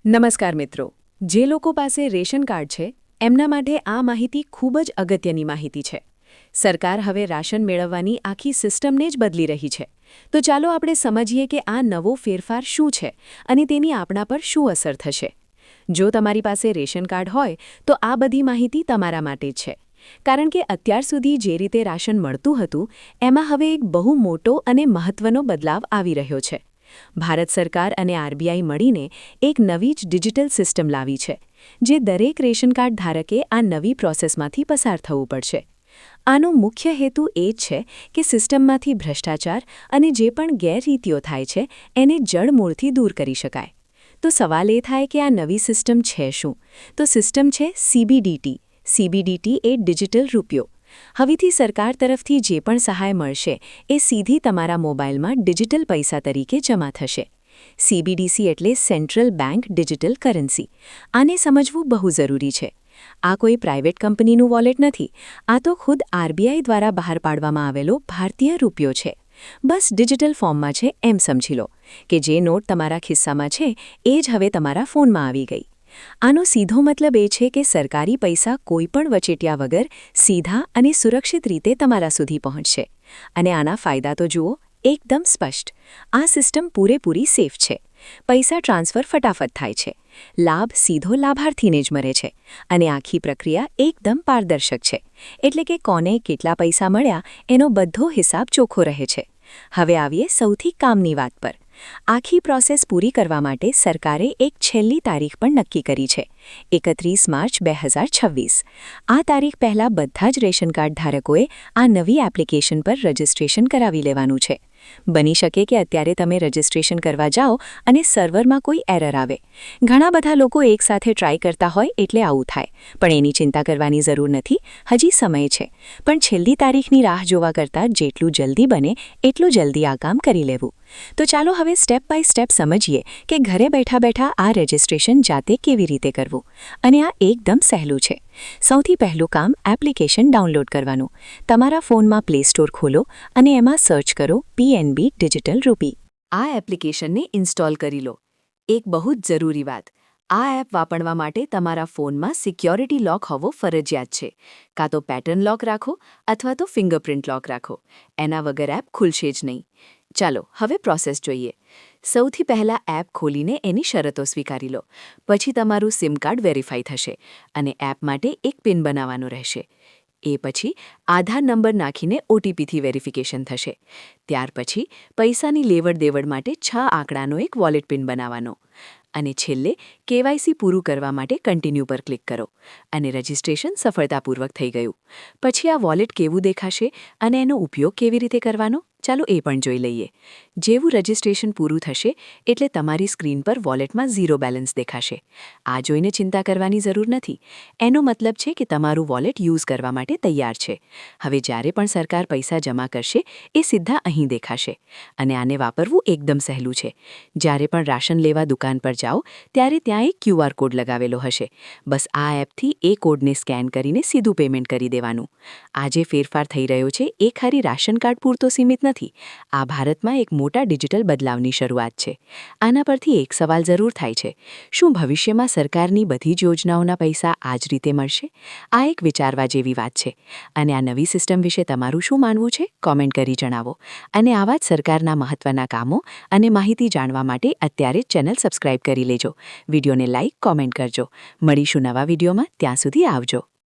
નમસ્કાર મિત્રો, જે લોકો પાસે રેશન કાર્ડ છે એમના માટે આ માહિતી ખૂબ જ અગત્યની માહિતી છે. સરકાર હવે રાશન મેળવવાની આખી સિસ્ટમને જ બદલી રહી છે. તો ચાલો આપણે સમજીએ કે આ નવો ફેરફાર શું છે અને તેની આપણા પર શું અસર થશે. જો તમારી પાસે રેશન કાર્ડ હોય તો આ બધી માહિતી તમારા માટે જ છે. કારણ કે અત્યાર સુધી જે રીતે રાશન મળતું હતું એમાં હવે એક બહુ મોટો અને મહત્વનો બદલાવ આવી રહ્યો છે. ભારત સરકાર અને આરબીઆઈ મળીને એક નવી જ ડિજિટલ સિસ્ટમ લાવી છે, જે દરેક રેશન કાર્ડ ધારકે આ નવી પ્રોસેસમાંથી પસાર થવું પડશે. આનો મુખ્ય હેતુ એ જ છે કે સિસ્ટમમાંથી ભ્રષ્ટાચાર અને જે પણ ગેરરીતિઓ થાય છે એને જડમૂળથી દૂર કરી શકાય. તો સવાલ એ થાય કે આ નવી સિસ્ટમ છે શું? તો સિસ્ટમ છે સીબીડીટી. સીબીડીટી એ ડિજિટલ રૂપિયો. હવેથી સરકાર તરફથી જે પણ સહાય મળશે એ સીધી તમારા મોબાઈલમાં ડિજિટલ પૈસા તરીકે જમા થશે. સીબીડીસી એટલે સેન્ટ્રલ બેંક ડિજિટલ કરન્સી. આને સમજવું બહુ જરૂરી છે. આ કોઈ પ્રાઇવેટ કંપનીનું વોલેટ નથી. આ તો ખુદ આરબીઆઈ દ્વારા બહાર પાડવામાં આવેલો ભારતીય રૂપિયો છે. બસ ડિજિટલ ફોર્મમાં છે એમ સમજી લો કે જે નોટ તમારા ખિસ્સામાં છે એ જ હવે તમારા ફોનમાં આવી ગઈ. આનો સીધો મતલબ એ છે કે સરકારી પૈસા કોઈપણ વચેટિયા વગર સીધા અને સુરક્ષિત રીતે તમારા સુધી પહોંચશે. અને આના ફાયદા તો જુઓ, એકદમ સ્પષ્ટ. આ સિસ્ટમ પૂરેપૂરી સેફ છે. પૈસા ટ્રાન્સફર ફટાફટ થાય છે. લાભ સીધો લાભાર્થીને જ મળે છે. અને આખી પ્રક્રિયા એકદમ પારદર્શક છે. એટલે કે કોને કેટલા પૈસા મળ્યા એનો બધો હિસાબ ચોખ્ખો રહે છે. હવે આવીએ સૌથી કામની વાત પર. આખી પ્રોસેસ પૂરી કરવા માટે સરકારે એક છેલ્લી તારીખ પણ નક્કી કરી છે, 31 માર્ચ 2026. આ તારીખ પહેલાં બધા જ રેશન કાર્ડ ધારકોએ આ નવી એપ્લિકેશન પર રજિસ્ટ્રેશન કરાવી લેવાનું છે. બની શકે કે અત્યારે તમે રજિસ્ટ્રેશન કરવા જાઓ અને સર્વરમાં કોઈ એરર આવે. ઘણા બધા લોકો એકસાથે ટ્રાય કરતા હોય એટલે આવું થાય. પણ એની ચિંતા કરવાની જરૂર નથી, હજી સમય છે. પણ છેલ્લી તારીખની રાહ જોવા કરતાં જેટલું જલ્દી બને એટલું જલ્દી આ કામ કરી લેવું. તો ચાલો હવે સ્ટેપ બાય સ્ટેપ સમજીએ કે ઘરે બેઠા બેઠા આ રજિસ્ટ્રેશન જાતે કેવી રીતે કરવું. અને આ એકદમ સહેલું છે. સૌથી પહેલું કામ એપ્લિકેશન ડાઉનલોડ કરવાનું. તમારા ફોનમાં પ્લે સ્ટોર ખોલો અને એમાં સર્ચ કરો પીએનબી ડિજિટલ રૂપી. આ એપ્લિકેશનને ઇન્સ્ટોલ કરી લો. એક બહુ જ જરૂરી વાત, આ એપ વાપરવા માટે તમારા ફોનમાં સિક્યોરિટી લોક હોવો ફરજિયાત છે. કાં તો પેટર્ન લોક રાખો અથવા તો ફિંગરપ્રિન્ટ લોક રાખો. એના વગર એપ ખુલશે જ નહીં. ચાલો હવે પ્રોસેસ જોઈએ. સૌથી પહેલાં એપ ખોલીને એની શરતો સ્વીકારી લો. પછી તમારું સિમ કાર્ડ વેરીફાઈ થશે અને એપ માટે એક પિન બનાવવાનો રહેશે. એ પછી આધાર નંબર નાખીને ઓટીપીથી વેરિફિકેશન થશે. ત્યાર પછી પૈસાની લેવડ-દેવડ માટે 6 આંકડાનો એક વોલેટ પિન બનાવવાનો. અને છેલ્લે કેવાયસી પૂરું કરવા માટે કન્ટિન્યુ પર ક્લિક કરો. અને રજિસ્ટ્રેશન સફળતાપૂર્વક થઈ ગયું. પછી આ વોલેટ કેવું દેખાશે અને એનો ઉપયોગ કેવી રીતે કરવાનો, ચાલો એ પણ જોઈ લઈએ. જેવું રજિસ્ટ્રેશન પૂરું થશે એટલે તમારી સ્ક્રીન પર વોલેટમાં ઝીરો બેલેન્સ દેખાશે. આ જોઈને ચિંતા કરવાની જરૂર નથી. એનો મતલબ છે કે તમારું વોલેટ યુઝ કરવા માટે તૈયાર છે. હવે જ્યારે પણ સરકાર પૈસા જમા કરશે એ સીધા અહીં દેખાશે. અને આને વાપરવું એકદમ સહેલું છે. જ્યારે પણ રાશન લેવા દુકાન પર જાઓ ત્યારે ત્યાં એક QR કોડ લગાવેલો હશે. બસ આ એપથી એ કોડને સ્કેન કરીને સીધું પેમેન્ટ કરી દેવાનું. આ જે ફેરફાર થઈ રહ્યો છે એ ખાલી રાશન કાર્ડ પૂરતો સીમિત નથી. આ ભારતમાં એક મોટા ડિજિટલ બદલાવની શરૂઆત છે. આના પરથી એક સવાલ જરૂર થાય છે, શું ભવિષ્યમાં સરકારની બધી જ યોજનાઓના પૈસા આ જ રીતે મળશે? આ એક વિચારવા જેવી વાત છે. અને આ નવી સિસ્ટમ વિશે તમારું શું માનવું છે? કોમેન્ટ કરી જણાવો. અને આવા જ સરકારના મહત્વના કામો અને માહિતી જાણવા માટે અત્યારે જ ચેનલ સબસ્ક્રાઇબ કરી લેજો. વિડીયોને લાઇક, કોમેન્ટ કરજો. મળીશું નવા વિડીયોમાં. ત્યાં સુધી આવજો.